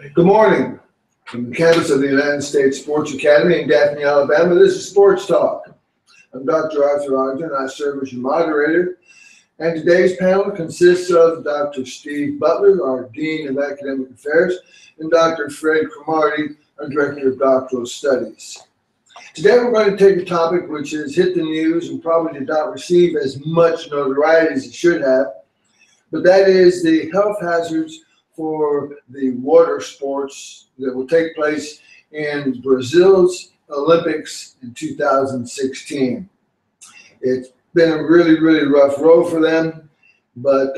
Good morning. From the campus of the United States Sports Academy in Gaffney, Alabama, this is Sports Talk. I'm Dr. Arthur Ogden. I serve as your moderator. And today's panel consists of Dr. Steve Butler, our Dean of Academic Affairs, and Dr. Fred Cromartie, our Director of Doctoral Studies. Today we're going to take a topic which has hit the news and probably did not receive as much notoriety as it should have, but that is the health hazards for the water sports that will take place in Brazil's Olympics in 2016. It's been a really, really rough road for them, but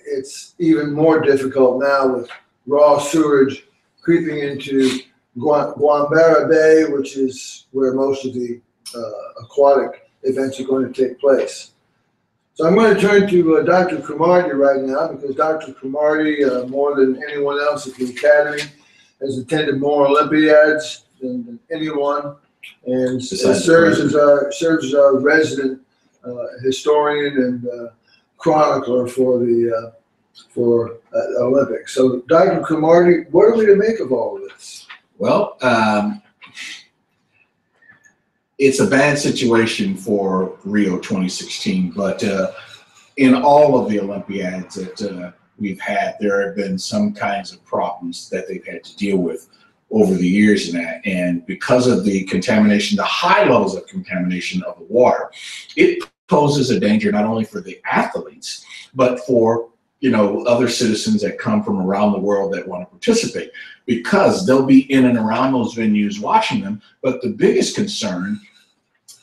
it's even more difficult now with raw sewage creeping into Guanabara Bay, which is where most of the aquatic events are going to take place. So I'm going to turn to Dr. Cromartie right now, because Dr. Cromartie, more than anyone else at the Academy, has attended more Olympiads than anyone, and serves as our resident historian and chronicler for the Olympics. So, Dr. Cromartie, what are we to make of all of this? Well, it's a bad situation for Rio 2016, but in all of the Olympiads that we've had, there have been some kinds of problems that they've had to deal with over the years in that. And because of the contamination, the high levels of contamination of the water, it poses a danger not only for the athletes, but for other citizens that come from around the world that want to participate, because they'll be in and around those venues watching them. But the biggest concern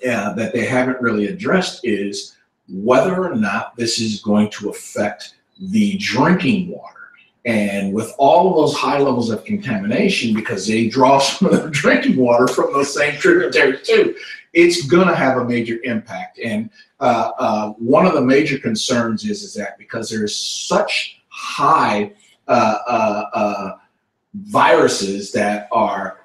that they haven't really addressed is whether or not this is going to affect the drinking water. And with all of those high levels of contamination, because they draw some of their drinking water from those same tributaries too, it's going to have a major impact. And one of the major concerns is that because there is such high viruses that are,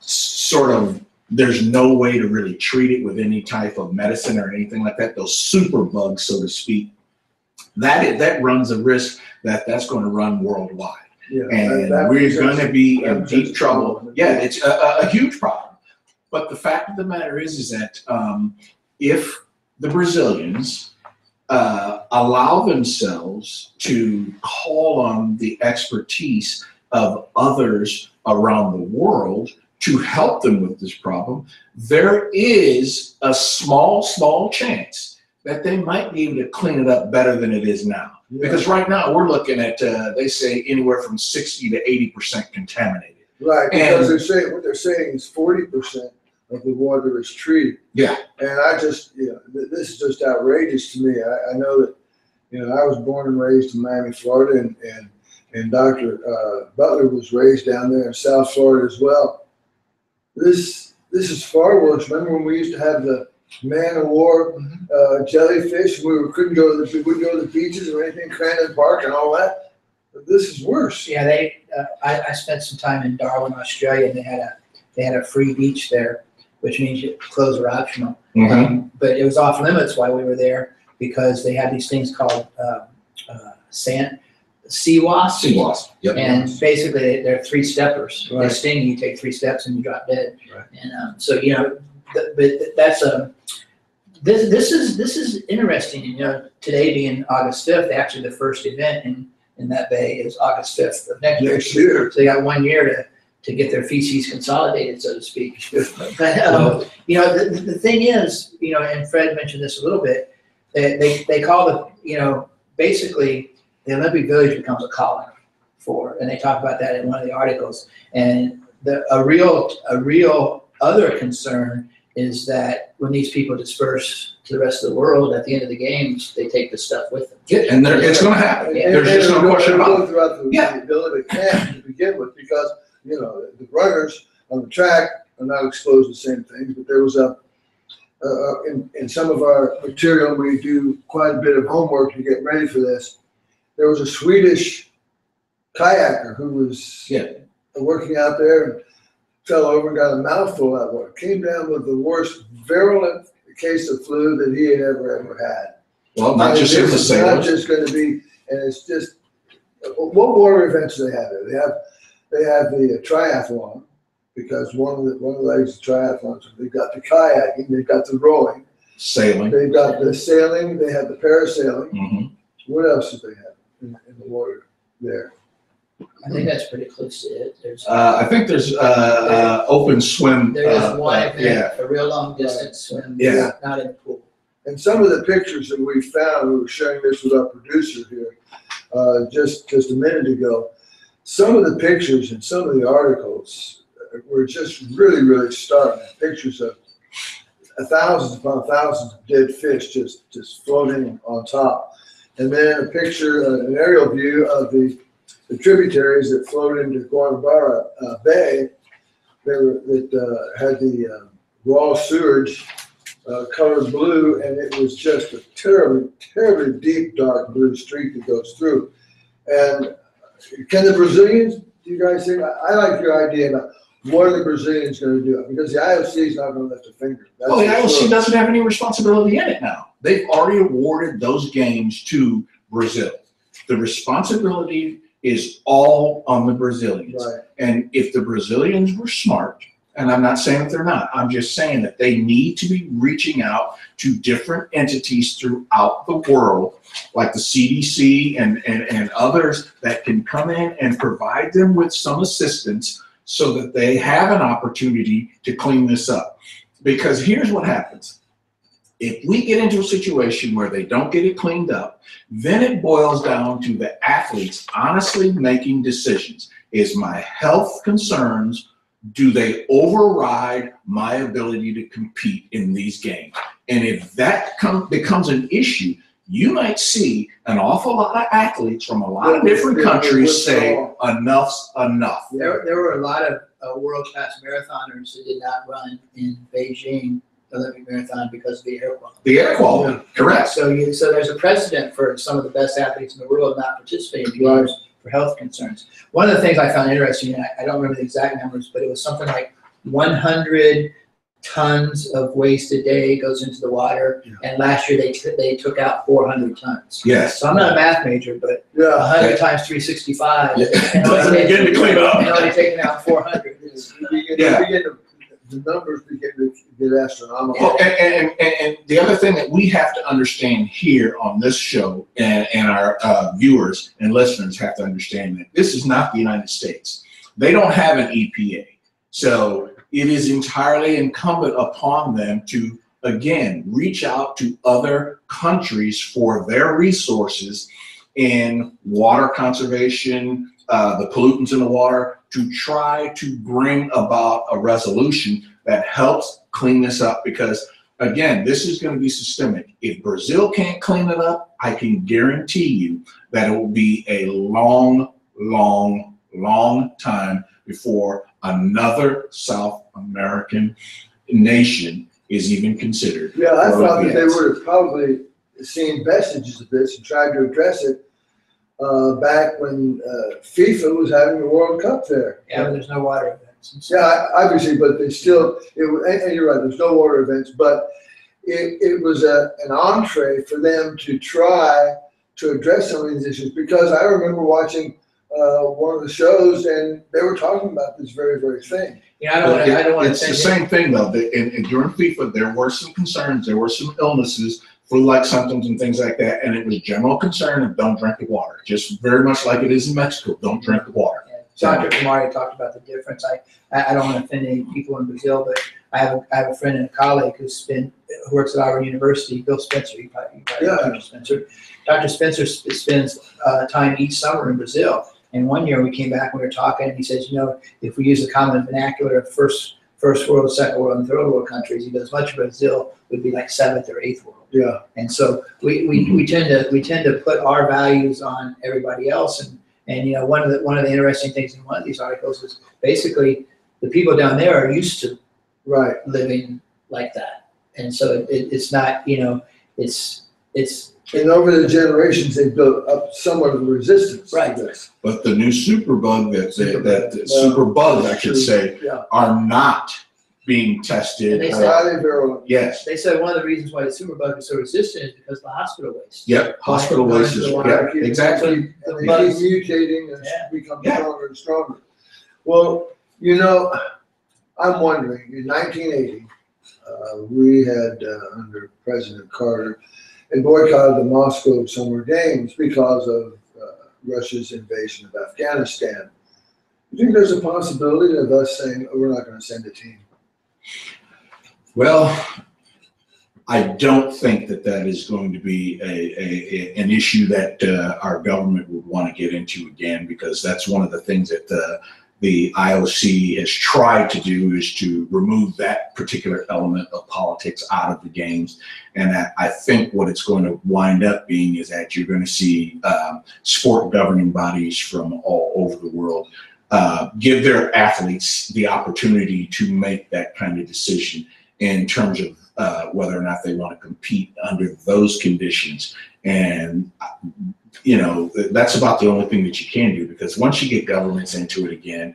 sort of, there's no way to really treat it with any type of medicine or anything like that, those super bugs, so to speak, that runs a risk that's going to run worldwide. Yeah, and we're going to be in deep trouble. Yeah, it's a huge problem. But the fact of the matter is that if the Brazilians allow themselves to call on the expertise of others around the world to help them with this problem, there is a small chance that they might be able to clean it up better than it is now. Yeah. Because right now we're looking at, they say, anywhere from 60 to 80% contaminated. Right, because what they're saying is 40% of the water is treated. Yeah. And I just, this is just outrageous to me. I know that, I was born and raised in Miami, Florida, and Dr. Butler was raised down there in South Florida as well. This is far worse. Remember when we used to have the man of war jellyfish? We couldn't go to the beaches or anything, Crandon Park and all that. But this is worse. Yeah, I spent some time in Darwin, Australia, and they had a free beach there, which means clothes are optional. But it was off limits while we were there, because they had these things called sea wasps. Sea wasps. Yep. And basically they're three steppers. Right. They sting you, take 3 steps, and you drop dead. Right. And so but that's this is interesting. Today being August 5th, actually the first event in that bay is August 5th of next year. So they got 1 year to get their feces consolidated, so to speak. But the thing is, and Fred mentioned this a little bit, they call basically the Olympic Village becomes a colony and they talk about that in one of the articles. And a real other concern is that when these people disperse to the rest of the world at the end of the games, they take this stuff with them. Yeah, and it's going to happen. Yeah. There's just no question about it. Throughout the Olympic camp to begin with, because the runners on the track are not exposed to the same things. But there was in some of our material, we do quite a bit of homework to get ready for this. There was a Swedish kayaker who was working out there and fell over and got a mouthful of water. Came down with the worst virulent case of flu that he had ever had. Well, not just him to say. Not just going to be, and it's just, what water events do they have there? They have They have the triathlon, because one of the legs of triathlon, so they've got the kayaking, they've got the rowing, Sailing. they've got the sailing, they have the parasailing. Mhm. What else do they have in the water there? I think that's pretty close to it. There's I think there's open swim. there is one event, Yeah. a real long distance swim, Yeah. not in the pool. And some of the pictures that we found, we were sharing this with our producer here just a minute ago. Some of the pictures and some of the articles were just really, really startling. Pictures of thousands upon thousands of dead fish just floating on top. And then a picture, an aerial view of the tributaries that flowed into Guanabara Bay that had the raw sewage colored blue, and it was just a terribly, terribly deep, dark blue streak that goes through. And can the Brazilians, do you guys think, I like your idea about what are the Brazilians going to do? Because the IOC is not going to lift a finger. That's Well, the for IOC sure. doesn't have any responsibility in it now. They've already awarded those games to Brazil. The responsibility is all on the Brazilians. Right. And if the Brazilians were smart, and I'm not saying that they're not, I'm just saying that they need to be reaching out to different entities throughout the world, like the CDC and others that can come in and provide them with some assistance so that they have an opportunity to clean this up. Because here's what happens. If we get into a situation where they don't get it cleaned up, then it boils down to the athletes honestly making decisions. Is my health concerns, do they override my ability to compete in these games? And if that becomes an issue, you might see an awful lot of athletes from a lot of different countries say, enough's enough. There were a lot of world-class marathoners who did not run in Beijing Olympic Marathon because of the air quality. The air quality, correct. So there's a precedent for some of the best athletes in the world not participating in Right. games for health concerns. One of the things I found interesting, and I don't remember the exact numbers, but it was something like 100 tons of waste a day goes into the water, and last year they took out 400 tons. Yes. So I'm not a math major, but Yeah. 100 times 365, and Doesn't only begin to clean up. and only taking out 400. The numbers begin to get astronomical. Well, and the other thing that we have to understand here on this show, and our viewers and listeners have to understand that this is not the United States. They don't have an EPA. So it is entirely incumbent upon them to, again, reach out to other countries for their resources in water conservation, the pollutants in the water, to try to bring about a resolution that helps clean this up. Because again, this is going to be systemic. If Brazil can't clean it up, I can guarantee you that it will be a long, long, long time before another South American nation is even considered. Yeah, I thought that they Olympiads. would have probably seen vestiges of this and tried to address it back when FIFA was having the World Cup there. Yeah, but there's no water events. Yeah, obviously, but they still, and you're right, there's no water events, but it was an entree for them to try to address some of these issues, because I remember watching one of the shows and they were talking about this very, very thing. Yeah, I don't want to It's say the same thing though. And during FIFA, there were some concerns, there were some illnesses, flu-like symptoms and things like that, and it was general concern of don't drink the water, just very much like it is in Mexico. Don't drink the water. Dr. Kumari talked about the difference. I don't want to offend any people in Brazil, but I have a friend and a colleague who works at Auburn University, Bill Spencer. You probably know Dr. Spencer. Dr. Spencer spends time each summer in Brazil. And one year we came back and we were talking, and he says, if we use the common vernacular of first world, second world, and third world countries, he goes, much of Brazil would be like seventh or eighth world. Yeah. And so we tend to put our values on everybody else. And one of the interesting things in one of these articles is basically the people down there are used to living like that, and so it's not it's and over the generations they built up somewhat of a resistance to this. But the new superbugs, I should say, are not being tested. And they Highly virulent. Yes. They said one of the reasons why the superbug is so resistant is because of the hospital waste. Yep. Hospital waste is exactly. And they keep mutating and become Yeah. stronger and stronger. Well, you know, I'm wondering, in 1980, we had, under President Carter, had boycotted the Moscow Summer Games because of Russia's invasion of Afghanistan. You think there's a possibility of us saying, oh, we're not going to send a team? Well, I don't think that that is going to be an issue that our government would want to get into again, because that's one of the things that the IOC has tried to do, is to remove that particular element of politics out of the games. And I think what it's going to wind up being is that you're going to see sport governing bodies from all over the world give their athletes the opportunity to make that kind of decision in terms of whether or not they want to compete under those conditions. And you know, that's about the only thing that you can do, because once you get governments into it again,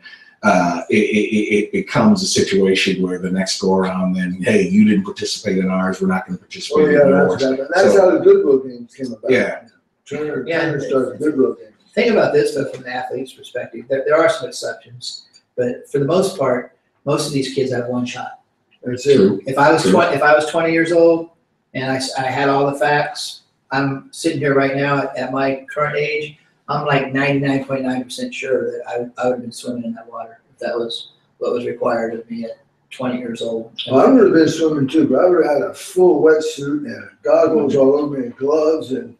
it becomes a situation where the next go around, then, hey, you didn't participate in ours, we're not going to participate in yours. That's how the Goodwill Games came about. Yeah. Turner started the Goodwill Games. Think about this, though, from the athlete's perspective. There are some exceptions, but for the most part, most of these kids have one shot. That's it. If I was 20 years old and I had all the facts, I'm sitting here right now at my current age, I'm like 99.9% sure that I would have been swimming in that water if that was what was required of me at 20 years old. Well, I would have been swimming too, but I would have had a full wetsuit and goggles all over me and gloves, and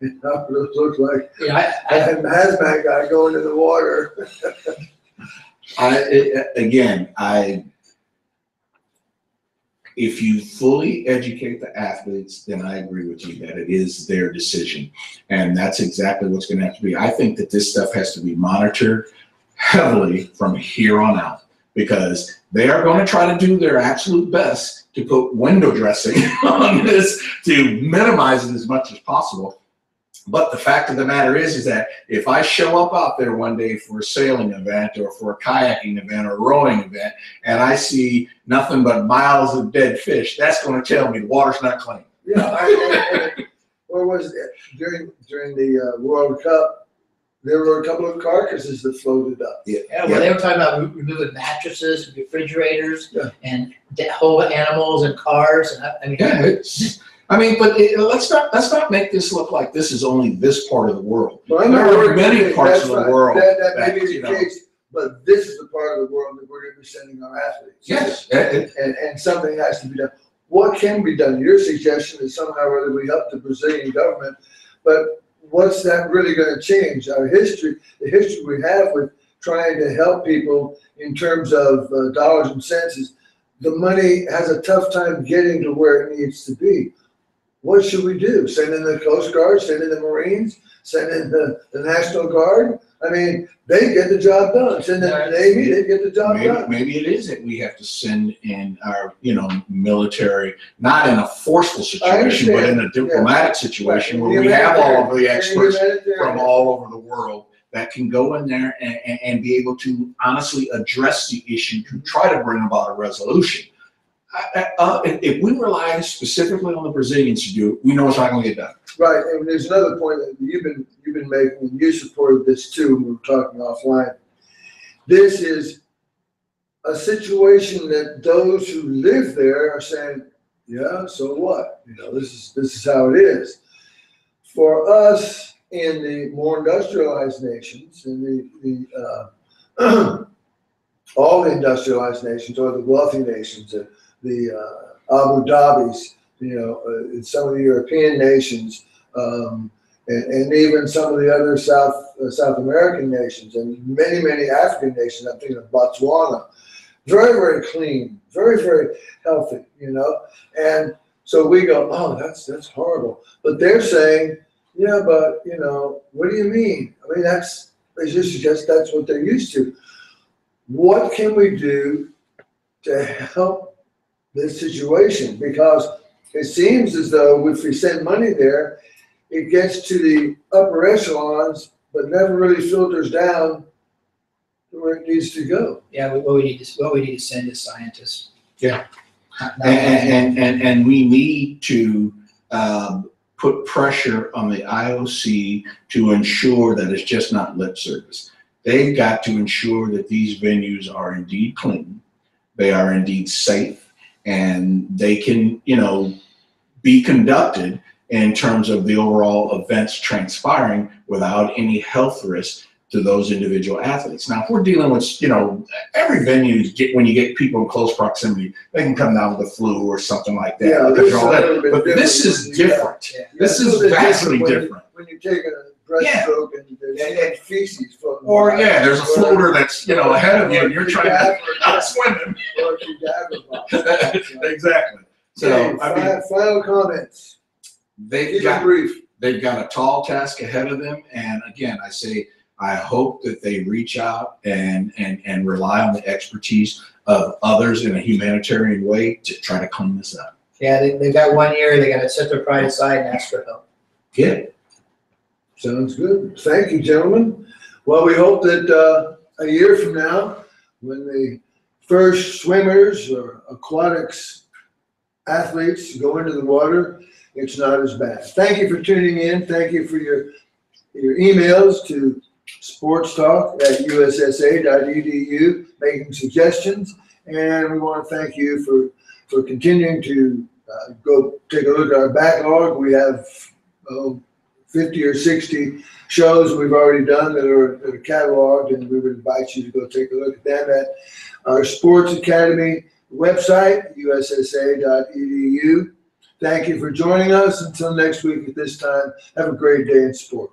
I would have looked like a hazmat guy going in the water. If you fully educate the athletes, then I agree with you that it is their decision. And that's exactly what's going to have to be. I think that this stuff has to be monitored heavily from here on out, because they are going to try to do their absolute best to put window dressing on this to minimize it as much as possible. But the fact of the matter is that if I show up out there one day for a sailing event or for a kayaking event or a rowing event, and I see nothing but miles of dead fish, that's going to tell me the water's not clean. Yeah, or was it during the World Cup? There were a couple of carcasses that floated up. Yeah, well, they were talking about removing mattresses, refrigerators, and whole animals and cars. And let's not make this look like this is only this part of the world. Well, there are many parts of the world that may be the case, but this is the part of the world that we're going to be sending our athletes. Yes, and something has to be done. What can be done? Your suggestion is somehow or other we help the Brazilian government, but what's that really going to change? Our history, the history we have with trying to help people in terms of dollars and cents, is the money has a tough time getting to where it needs to be. What should we do? Send in the Coast Guard, send in the Marines, send in the National Guard? I mean, they get the job done. Send in the Navy, they get the job done. Maybe it is that we have to send in our, military, not in a forceful situation, but in a diplomatic situation where we have all of the experts from all over the world that can go in there and be able to honestly address the issue to try to bring about a resolution. If we rely specifically on the Brazilians to do it, we know it's not going to get done. Right, and there's another point that you've been making, and you supported this too when we were talking offline. This is a situation that those who live there are saying, yeah, so what? This is how it is. For us in the more industrialized nations, in all the industrialized nations or the wealthy nations, the Abu Dhabis, in some of the European nations, and even some of the other South American nations, and many African nations. I'm thinking of Botswana. Very, very clean, very, very healthy, And so we go, oh, that's horrible. But they're saying, yeah, but what do you mean? I mean, that's what they're used to. What can we do to help this situation? Because it seems as though if we send money there, it gets to the upper echelons, but never really filters down to where it needs to go. Yeah, what we need to send is scientists. Yeah, and we need to put pressure on the IOC to ensure that it's just not lip service. They've got to ensure that these venues are indeed clean, they are indeed safe, and they can, be conducted in terms of the overall events transpiring without any health risk to those individual athletes. Now, if we're dealing with, every venue, when you get people in close proximity, they can come down with the flu or something like that. Yeah, this is a little bit but this different is when you different. Yeah. This Yeah, is vastly when different. When you take a breaststroke and there's feces floating Or by, there's a floater that's ahead of you, and you're trying to outswim him. or cadaver box. Exactly. So Final comments. they've Keep it got brief. a tall task ahead of them, and again, I say I hope that they reach out and rely on the expertise of others in a humanitarian way to try to clean this up. Yeah, they've got 1 year, they gotta set their pride aside and ask for help. Yeah. Sounds good. Thank you, gentlemen. Well, we hope that a year from now, when the first swimmers or aquatics athletes go into the water, it's not as bad. Thank you for tuning in. Thank you for your emails to sportstalk@usssa.edu, making suggestions. And we want to thank you for continuing to go take a look at our backlog. We have 50 or 60 shows we've already done that are cataloged, and we would invite you to go take a look at them at our Sports Academy website, usssa.edu. Thank you for joining us. Until next week at this time, have a great day in sport.